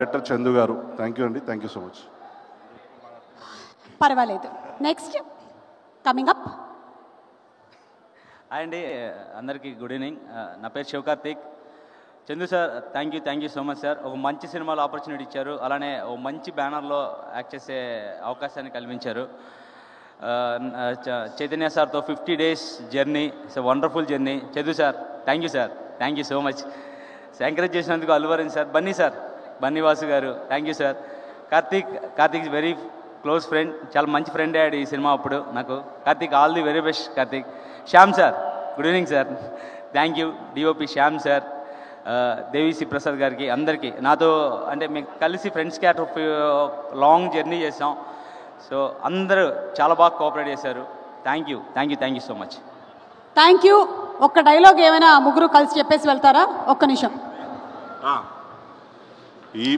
Director Chandu గారు, thank you అండి, thank you so much. పర్వాలేదు. Next coming up. హాయ్ అండి, అందరికీ గుడ్ ఈవినింగ్. నా పేరు Sivakarthik. Chandu sir, thank you so much sir. ఒక మంచి సినిమాలో ఆపర్చునిటీ ఇచ్చారు, అలానే ఒక మంచి బ్యానర్లో యాక్ట్ చేసే అవకాశాన్ని కల్పించారు. చైతన్య సార్తో 50 days journey, it's a wonderful journey. Chandu sir, thank you so much. Encourage చేసినందుకు Allu Aravind sir, Bunny Vasu garu, thank you sir. Karthik very close friend, చాలా మంచి ఫ్రెండ్ అయ్యాడు ఈ సినిమా అప్పుడు నాకు. Karthik, all the very best Karthik. Shyam sir, good evening sir, thank you. DOP Shyam sir, Devi Sri Prasad గారికి, అందరికీ నాతో అంటే మేము కలిసి ఫ్రెండ్స్ క్యాటర్ లాంగ్ జర్నీ చేసాం. సో అందరూ చాలా బాగా కోఆపరేట్ చేశారు. Thank you so much. Thank you. ఒక్క డైలాగ్ ఏమైనా ముగ్గురు కలిసి చెప్పేసి వెళ్తారా? ఒక్క నిమిషం. ఈ